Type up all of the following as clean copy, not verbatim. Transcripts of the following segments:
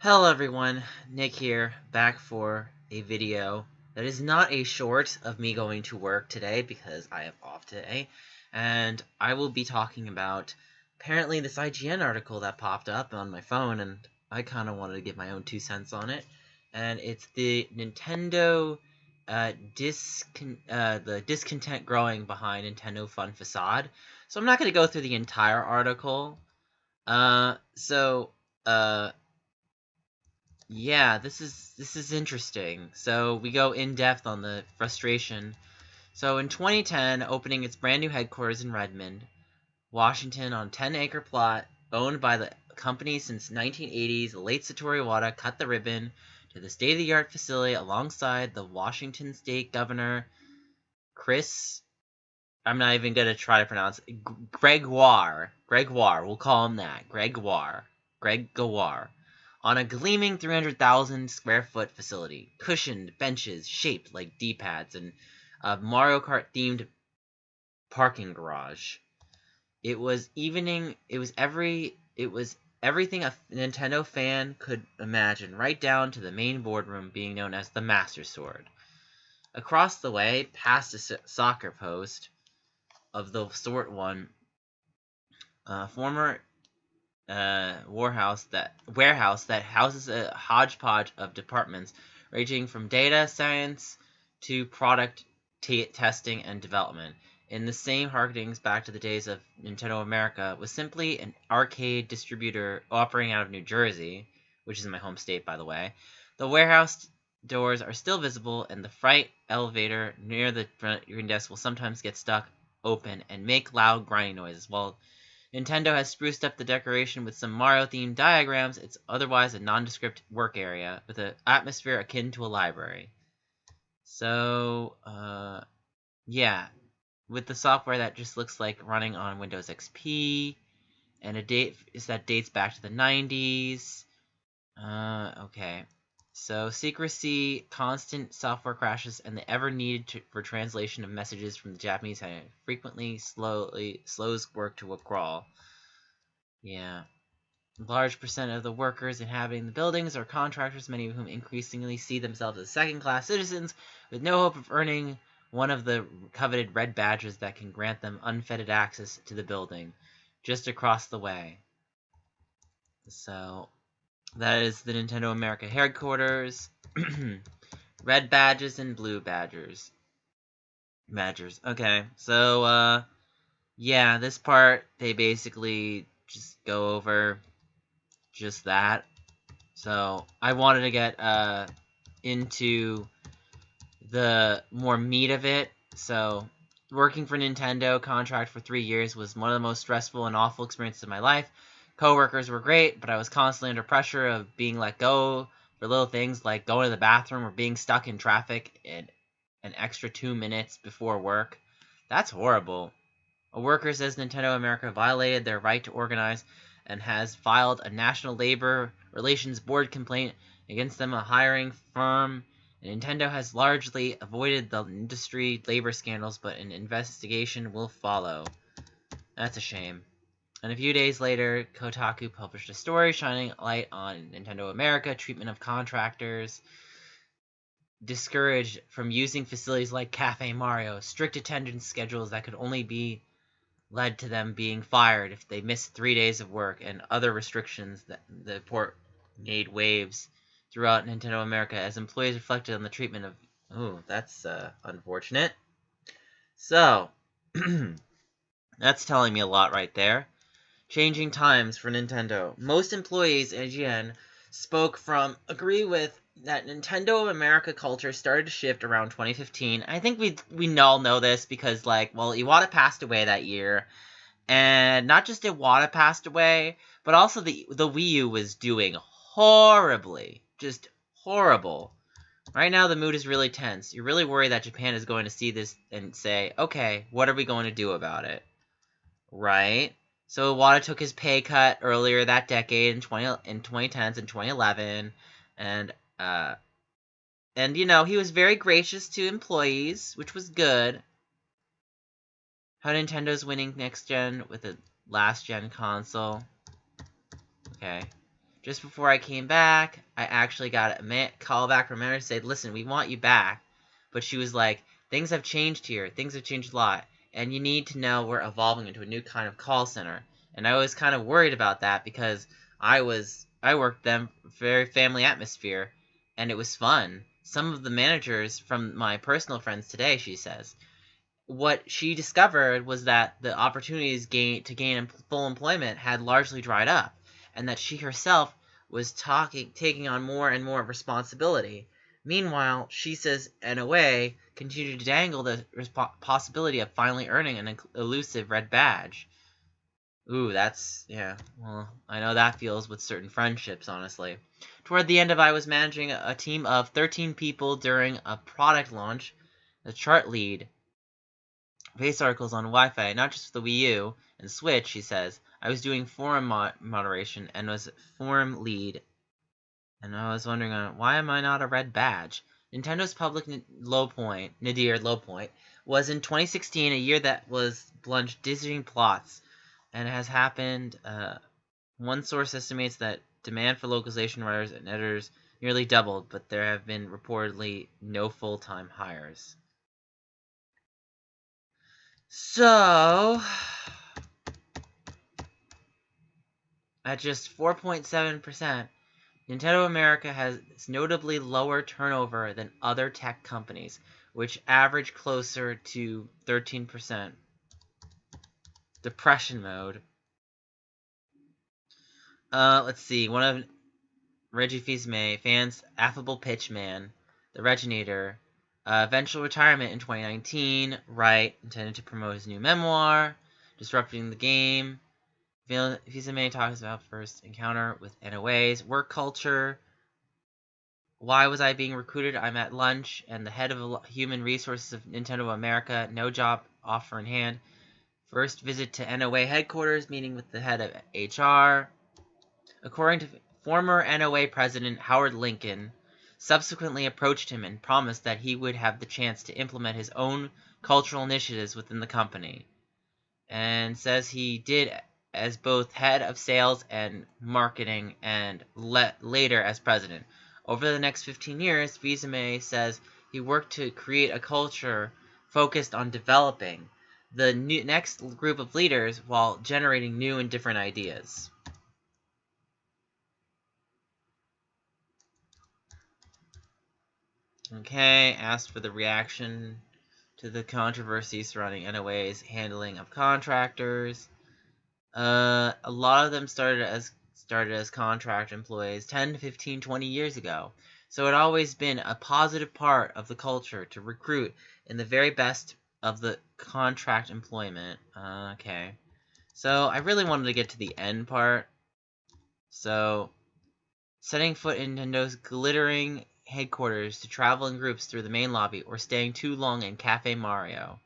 Hello everyone, Nick here, back for a video that is not a short of me going to work today because I am off today, and I will be talking about apparently this IGN article that popped up on my phone, and I kind of wanted to give my own 2 cents on it, and it's the Nintendo the discontent growing behind Nintendo Fun Facade. So I'm not going to go through the entire article. Uh, so, uh, yeah, this is interesting. So we go in depth on the frustration. So in 2010, opening its brand new headquarters in Redmond, Washington, on a 10-acre plot owned by the company since 1980s, the late Satoru Iwata cut the ribbon to the state-of-the-art facility alongside the Washington State Governor Chris. I'm not even gonna try to pronounce it. Gregoire. We'll call him that. Gregoire. On a gleaming 300,000 square foot facility, cushioned benches shaped like D-pads, and a Mario Kart themed parking garage. It was everything a Nintendo fan could imagine, right down to the main boardroom being known as the Master Sword. Across the way, past a soccer post of the sort one, former warehouse that houses a hodgepodge of departments ranging from data science to product testing and development. In the same harkenings back to the days of Nintendo America, was simply an arcade distributor operating out of New Jersey, which is my home state, by the way. The warehouse doors are still visible, and the freight elevator near the front desk will sometimes get stuck open and make loud grinding noises, while Nintendo has spruced up the decoration with some Mario-themed diagrams. It's otherwise a nondescript work area with an atmosphere akin to a library. So, yeah, with the software that just looks like running on Windows XP, and a date that dates back to the 90s. Okay. So secrecy, constant software crashes, and the ever needed for translation of messages from the Japanese frequently slows work to a crawl. Yeah. A large percent of the workers inhabiting the buildings are contractors, many of whom increasingly see themselves as second-class citizens with no hope of earning one of the coveted red badges that can grant them unfettered access to the building just across the way. So, that is the Nintendo America headquarters. Red badges and blue badgers. Okay, so, yeah, this part, they basically just go over just that. So I wanted to get into the more meat of it. So working for Nintendo contract for 3 years was one of the most stressful and awful experiences of my life. Coworkers were great, but I was constantly under pressure of being let go for little things like going to the bathroom or being stuck in traffic in an extra 2 minutes before work. That's horrible. A worker says Nintendo America violated their right to organize and has filed a National Labor Relations Board complaint against them, a hiring firm. Nintendo has largely avoided the industry labor scandals, but an investigation will follow. That's a shame. And a few days later, Kotaku published a story shining light on Nintendo America treatment of contractors, discouraged from using facilities like Cafe Mario, strict attendance schedules that could only be led to them being fired if they missed 3 days of work, and other restrictions that the report made waves throughout Nintendo America as employees reflected on the treatment of... Oh, that's unfortunate. So, that's telling me a lot right there. Changing times for Nintendo. Most employees at IGN agree with that Nintendo America culture started to shift around 2015. I think we all know this because, Iwata passed away that year, and not just Iwata passed away, but also the Wii U was doing horribly, just horrible. Right now, the mood is really tense. You're really worried that Japan is going to see this and say, okay, what are we going to do about it? Right? So Iwata took his pay cut earlier that decade in 2010s and 2011, and he was very gracious to employees, which was good. How Nintendo's winning next gen with a last gen console. Okay. Just before I came back, I actually got a call back from manager said, listen, we want you back. But she was like, things have changed here. Things have changed a lot. And you need to know we're evolving into a new kind of call center. And I was kind of worried about that because I worked them very family atmosphere, and it was fun. Some of the managers from my personal friends today, she says, what she discovered was that the opportunities to gain full employment had largely dried up, and that she herself was taking on more and more responsibility. Meanwhile, she says, in a way, continued to dangle the possibility of finally earning an elusive red badge. Ooh, that's, yeah, well, I know that feels with certain friendships, honestly. Toward the end of I was managing a team of 13 people during a product launch, the chart lead, base articles on Wi-Fi, not just the Wii U and Switch, she says. I was doing forum moderation and was forum lead, and I was wondering, why am I not a red badge? Nintendo's public nadir low point, was in 2016, a year that was plunged dizzying plots, and it has happened. One source estimates that demand for localization writers and editors nearly doubled, but there have been reportedly no full-time hires. So, at just 4.7%, Nintendo America has notably lower turnover than other tech companies, which average closer to 13%. Depression mode. Let's see. One of Reggie Fils-May fans, affable pitchman, the Reginator, eventual retirement in 2019. Wright intended to promote his new memoir, disrupting the game. Fils-May talks about first encounter with NOAs, work culture. Why was I being recruited? I'm at lunch, and the head of human resources of Nintendo America, no job offer in hand. First visit to NOA headquarters, meeting with the head of HR. According to former NOA president Howard Lincoln, subsequently approached him and promised that he would have the chance to implement his own cultural initiatives within the company, and says he did as both head of sales and marketing and later as president. Over the next 15 years, Fils-May says he worked to create a culture focused on developing the next group of leaders while generating new and different ideas. Okay, asked for the reaction to the controversy surrounding NOA's handling of contractors. A lot of them started as contract employees 10 to 15, 20 years ago. So it always been a positive part of the culture to recruit in the very best of the contract employment. Okay. So I really wanted to get to the end part. So, setting foot in Nintendo's glittering headquarters to travel in groups through the main lobby or staying too long in Cafe Mario.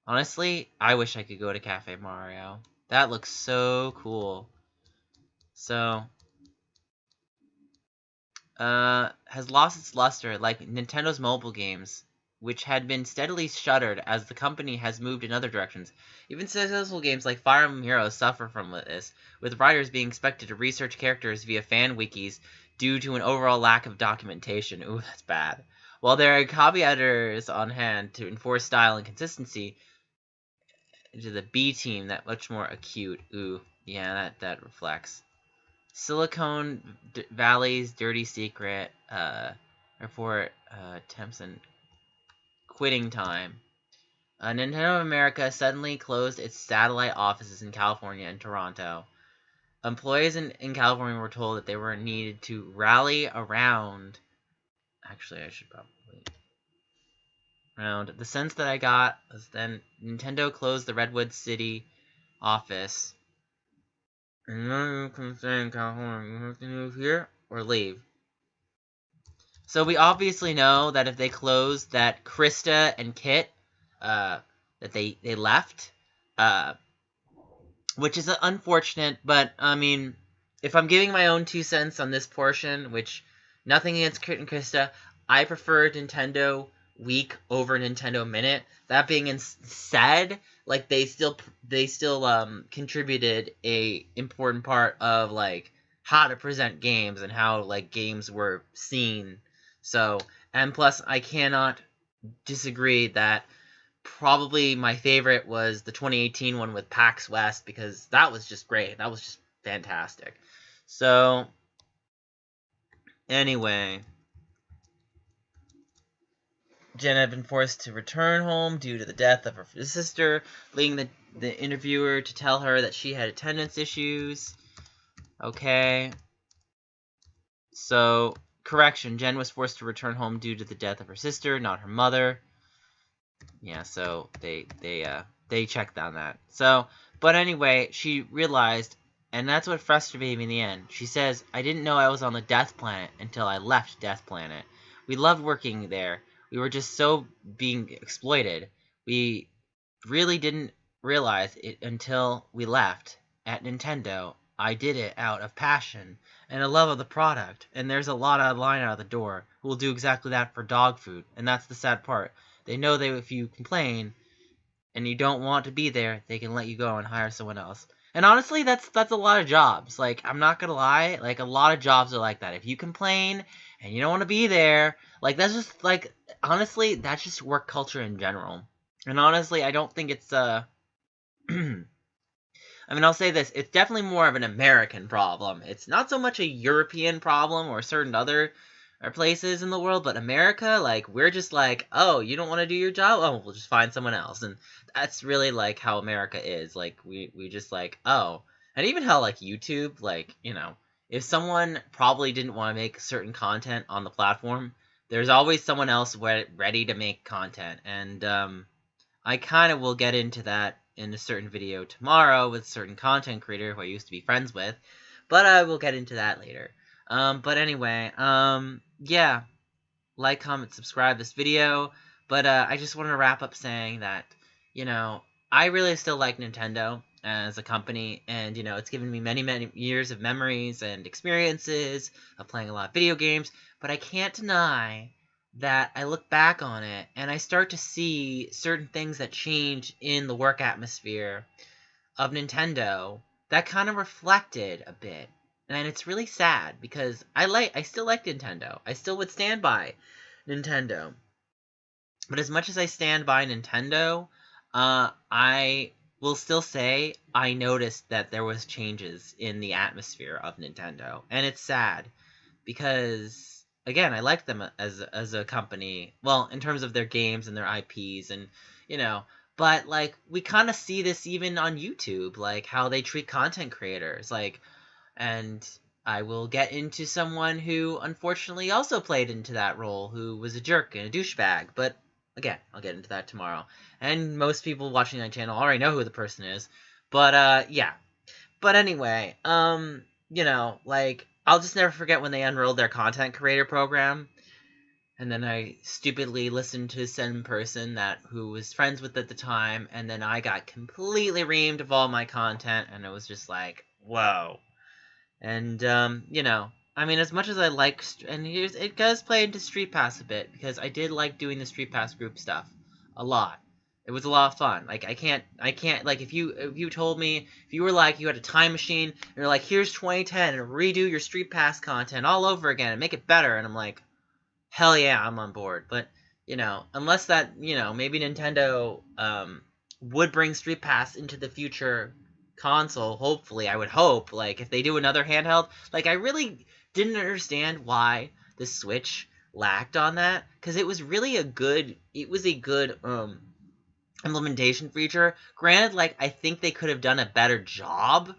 Honestly, I wish I could go to Cafe Mario. That looks so cool. So, has lost its luster like Nintendo's mobile games, which had been steadily shuttered as the company has moved in other directions. Even successful games like Fire Emblem Heroes suffer from this, with writers being expected to research characters via fan wikis due to an overall lack of documentation. Ooh, that's bad. While there are copy editors on hand to enforce style and consistency, to the B team that much more acute. Ooh, yeah, that reflects. Silicon Valley's dirty secret report attempts and quitting time. Nintendo America suddenly closed its satellite offices in California and Toronto. Employees in California were told that they were needed to rally around. Actually, I should probably. Around. The sense that I got was then Nintendo closed the Redwood City office. You can stay in California. You have to move here or leave. So we obviously know that if they close, that Krista and Kit, that they left, which is unfortunate. But I mean, if I'm giving my own 2 cents on this portion, which nothing against Kit and Krista, I prefer Nintendo Week over Nintendo Minute. That being said, like they still contributed a important part of like how to present games and how like games were seen. So, and plus I cannot disagree that probably my favorite was the 2018 one with PAX West, because that was just great. That was just fantastic. So, anyway, Jen had been forced to return home due to the death of her sister, leading the interviewer to tell her that she had attendance issues. Okay. So, correction, Jen was forced to return home due to the death of her sister, not her mother. Yeah, so they checked on that. So, but anyway, she realized, and that's what frustrated me in the end. She says, "I didn't know I was on the Death Planet until I left Death Planet. We loved working there. We were just so being exploited. We really didn't realize it until we left. At Nintendo, I did it out of passion and a love of the product, and there's a lot of line out the door who will do exactly that for dog food, and that's the sad part. They know that if you complain and you don't want to be there, they can let you go and hire someone else." And honestly, that's a lot of jobs. Like, I'm not gonna lie, like a lot of jobs are like that. If you complain and you don't want to be there, like that's just like honestly, that's just work culture in general. And honestly, I don't think it's I mean, I'll say this, it's definitely more of an American problem. It's not so much a European problem or certain other places in the world, but America, like, we're just like, oh, you don't want to do your job? Oh, we'll just find someone else. And that's really, like, how America is. Like, we just like, oh. And even how, like, YouTube, like, you know, if someone probably didn't want to make certain content on the platform, there's always someone else ready to make content. And, I kind of will get into that in a certain video tomorrow with a certain content creator who I used to be friends with, but I will get into that later. But anyway, yeah, like, comment, subscribe this video, but I just want to wrap up saying that, you know, I really still like Nintendo as a company, and, you know, it's given me many, many years of memories and experiences of playing a lot of video games, but I can't deny that I look back on it and I start to see certain things that change in the work atmosphere of Nintendo that kind of reflected a bit. And it's really sad because I still like Nintendo. I still would stand by Nintendo. But as much as I stand by Nintendo, I will still say I noticed that there was changes in the atmosphere of Nintendo. And it's sad because again, I like them as a company. Well, in terms of their games and their IPs, and you know, but like we kind of see this even on YouTube, like how they treat content creators, like, and I will get into someone who unfortunately also played into that role, who was a jerk and a douchebag. But again, I'll get into that tomorrow. And most people watching that channel already know who the person is. But yeah. But anyway, you know, like, I'll just never forget when they unrolled their content creator program, and then I stupidly listened to some person who was friends with at the time, and then I got completely reamed of all my content, and it was just like, whoa. And you know, I mean, as much as I like, and it does play into Street Pass a bit, because I did like doing the Street Pass group stuff a lot. It was a lot of fun. Like, I can't, like, if you told me, if you were like, you had a time machine, and you're like, here's 2010, and redo your Street Pass content all over again, and make it better, and I'm like, hell yeah, I'm on board. But, you know, unless that, you know, maybe Nintendo, would bring Street Pass into the future console, hopefully, I would hope, like, if they do another handheld, like, I really didn't understand why the Switch lacked on that, because it was really a good, implementation feature. Granted, like, I think they could have done a better job,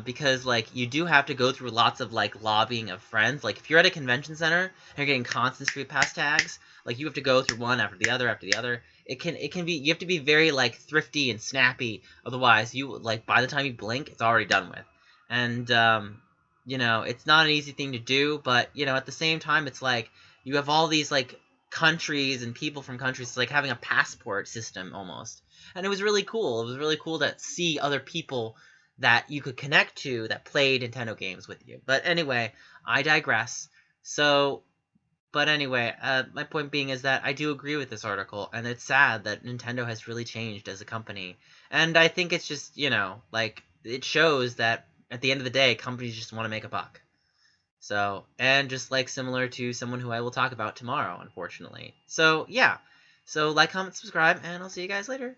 because, like, you do have to go through lots of, like, lobbying of friends. Like, if you're at a convention center and you're getting constant Street Pass tags, like, you have to go through one after the other after the other. It can be, you have to be very, like, thrifty and snappy, otherwise, like, by the time you blink, it's already done with. And, you know, it's not an easy thing to do, but, you know, at the same time, it's like, you have all these, like, countries and people from countries, it's like having a passport system, almost. And it was really cool. It was really cool to see other people that you could connect to that played Nintendo games with you. But anyway, I digress. So, but anyway, my point being is that I do agree with this article, and it's sad that Nintendo has really changed as a company. And I think it's just, you know, like, it shows that at the end of the day, companies just want to make a buck. So, and just like similar to someone who I will talk about tomorrow, unfortunately. So, yeah. So, like, comment, subscribe, and I'll see you guys later.